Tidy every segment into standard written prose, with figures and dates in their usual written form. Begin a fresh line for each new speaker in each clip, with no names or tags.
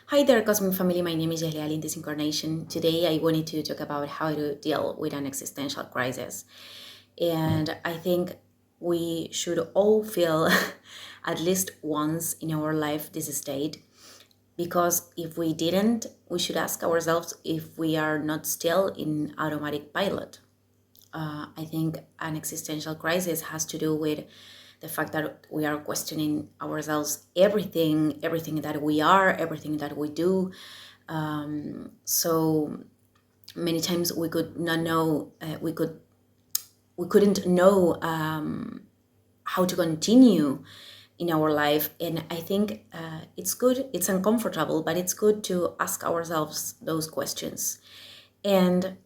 Hi there, Cosmic Family. My name is Yahlial in this incarnation. Today, I wanted to talk about how to deal with an existential crisis. And I think we should all feel at least once in our life this state. Because if we didn't, we should ask ourselves if we are not still in automatic pilot. I think an existential crisis has to do with the fact that we are questioning ourselves everything that we are, everything that we do. So many times we could not know, we couldn't know how to continue in our life. And I think it's good, it's uncomfortable, but it's good to ask ourselves those questions. And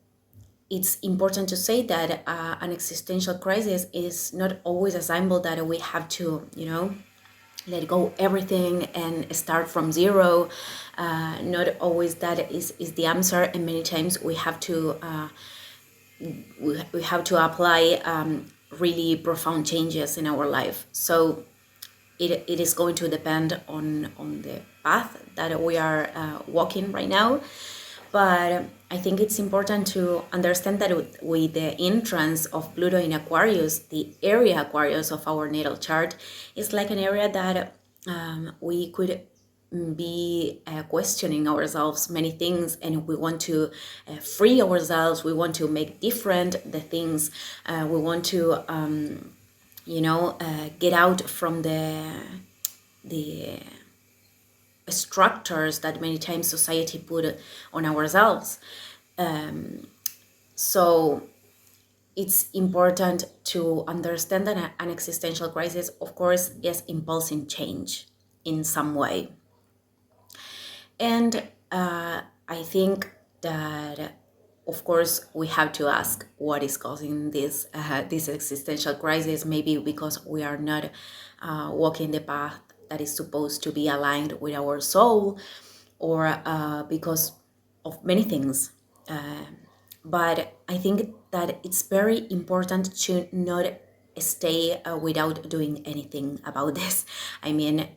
it's important to say that an existential crisis is not always a symbol that we have to, let go everything and start from zero. Not always that is the answer, and many times we have to apply really profound changes in our life. So it is going to depend on the path that we are walking right now. But I think it's important to understand that with the entrance of Pluto in Aquarius, the area Aquarius of our natal chart is like an area that we could be questioning ourselves many things, and we want to free ourselves. We want to make different the things. We want to get out from the structures that many times society put on ourselves. So it's important to understand that an existential crisis, of course, is impulsing change in some way. And I think that, of course, we have to ask what is causing this existential crisis. Maybe because we are not walking the path that is supposed to be aligned with our soul, or because of many things. But I think that it's very important to not stay without doing anything about this. I mean,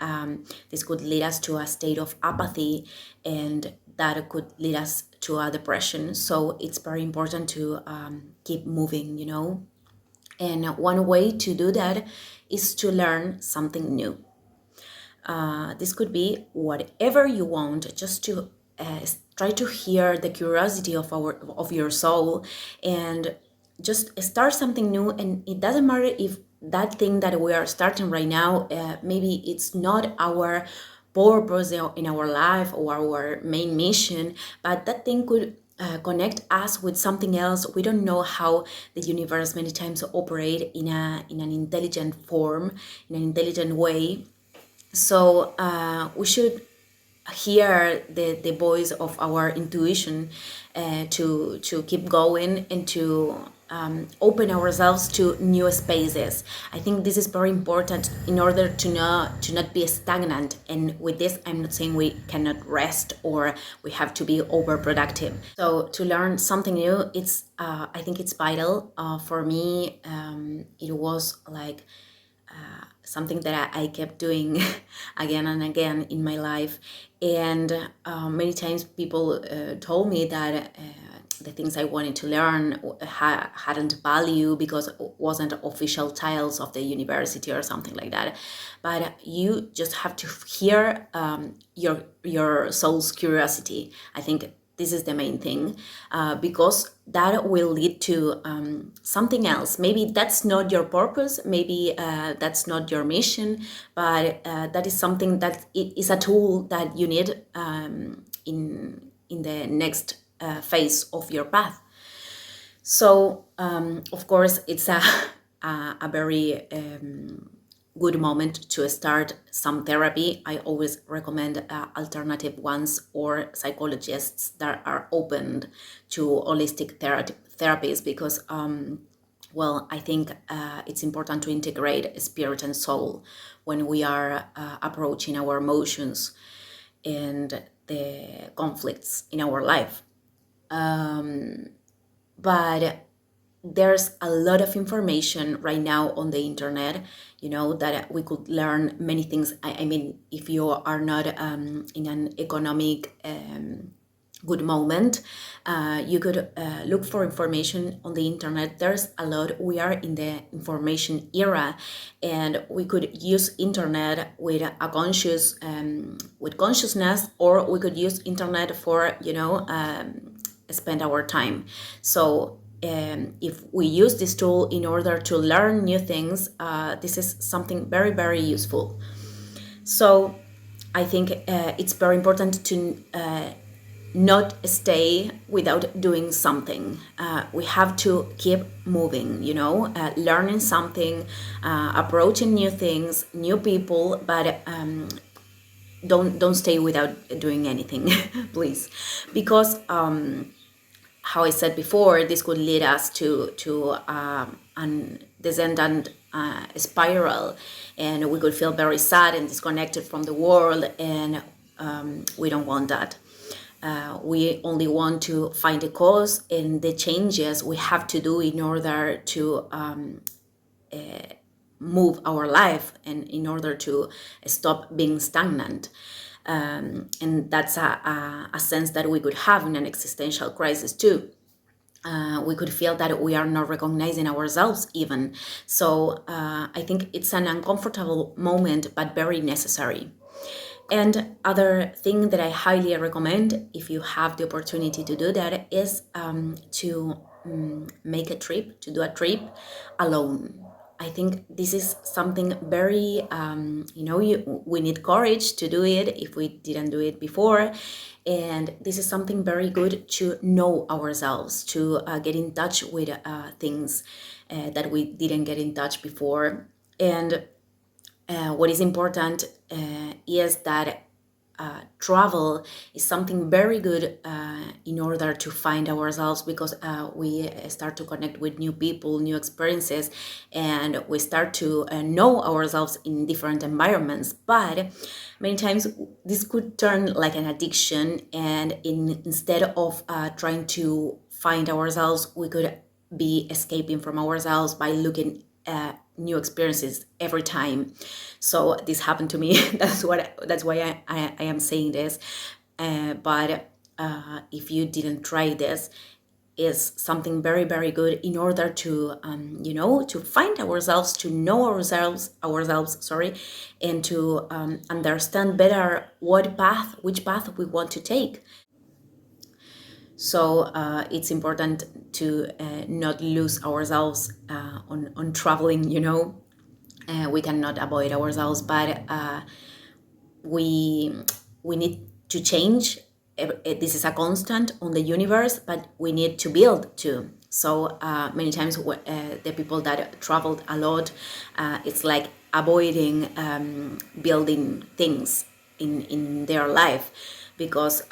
this could lead us to a state of apathy, and that could lead us to a depression. So it's very important to keep moving. And one way to do that is to learn something new. This could be whatever you want, just to try to hear the curiosity of your soul, and just start something new. And it doesn't matter if that thing that we are starting right now, maybe it's not our purpose in our life or our main mission, but that thing could connect us with something else. We don't know how the universe many times operate in an intelligent form, in an intelligent way. So we should hear the voice of our intuition, to keep going and to open ourselves to new spaces. I think this is very important in order to not be stagnant. And with this, I'm not saying we cannot rest or we have to be overproductive. So to learn something new, it's I think it's vital. For me, it was like something that I kept doing again and again in my life. And many times people told me that the things I wanted to learn hadn't value because it wasn't official titles of the university or something like that. But you just have to hear your soul's curiosity. I think this is the main thing, because that will lead to something else. Maybe that's not your purpose, maybe that's not your mission, but that is something that it is a tool that you need in the next phase of your path. So, of course, it's a very good moment to start some therapy. I always recommend alternative ones or psychologists that are open to holistic therapies, because, well, I think it's important to integrate spirit and soul when we are approaching our emotions and the conflicts in our life. But there's a lot of information right now on the internet, that we could learn many things. I mean, if you are not in an economic good moment, you could look for information on the internet. There's a lot. We are in the information era, and we could use internet with a conscious with consciousness, or we could use internet for spend our time. So if we use this tool in order to learn new things, this is something very, very useful. So I think it's very important to not stay without doing something. We have to keep moving, learning something, approaching new things, new people, but don't stay without doing anything, please, because how I said before, this could lead us to an descendant spiral, and we could feel very sad and disconnected from the world, and we don't want that. We only want to find the cause and the changes we have to do in order to move our life and in order to stop being stagnant. And that's a sense that we could have in an existential crisis too. We could feel that we are not recognizing ourselves even. So I think it's an uncomfortable moment, but very necessary. And other thing that I highly recommend, if you have the opportunity to do that, is to make a trip, to do a trip alone. I think this is something very, we need courage to do it if we didn't do it before. And this is something very good to know ourselves, to get in touch with things that we didn't get in touch before. And what is important is that travel is something very good in order to find ourselves, because we start to connect with new people, new experiences, and we start to know ourselves in different environments. But many times this could turn like an addiction, and instead of trying to find ourselves, we could be escaping from ourselves by looking new experiences every time. So this happened to me. That's why I am saying this. But if you didn't try this, is something very, very good in order to to find ourselves, to know ourselves, sorry, and to understand better which path we want to take. So it's important to not lose ourselves on traveling. We cannot avoid ourselves, but we we need to change. This is a constant on the universe, but we need to build too. So many times the people that traveled a lot, it's like avoiding building things in their life, because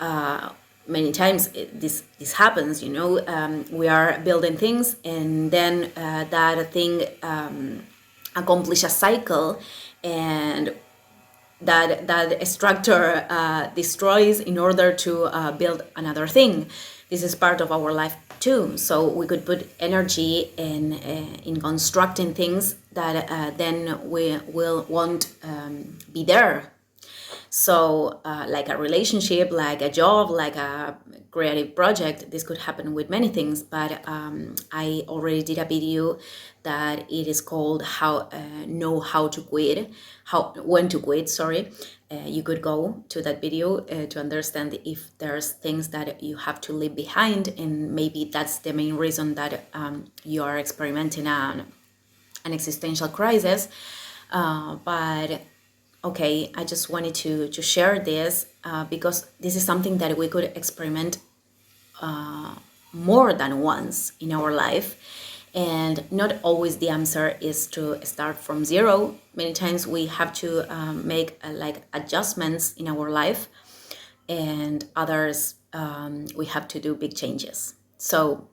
many times this happens. We are building things, and then that thing accomplish a cycle, and that structure destroys in order to build another thing. This is part of our life too. So we could put energy in constructing things that then we will won't be there. So like a relationship, like a job, like a creative project, this could happen with many things. But I already did a video that it is called how know how to quit, when to quit, sorry. You could go to that video to understand if there's things that you have to leave behind, and maybe that's the main reason that you are experimenting an existential crisis. But okay, I just wanted to share this because this is something that we could experiment more than once in our life. And not always the answer is to start from zero. Many times we have to make like adjustments in our life, and others we have to do big changes. So,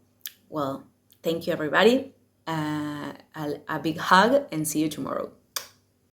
well, thank you everybody. A big hug, and see you tomorrow.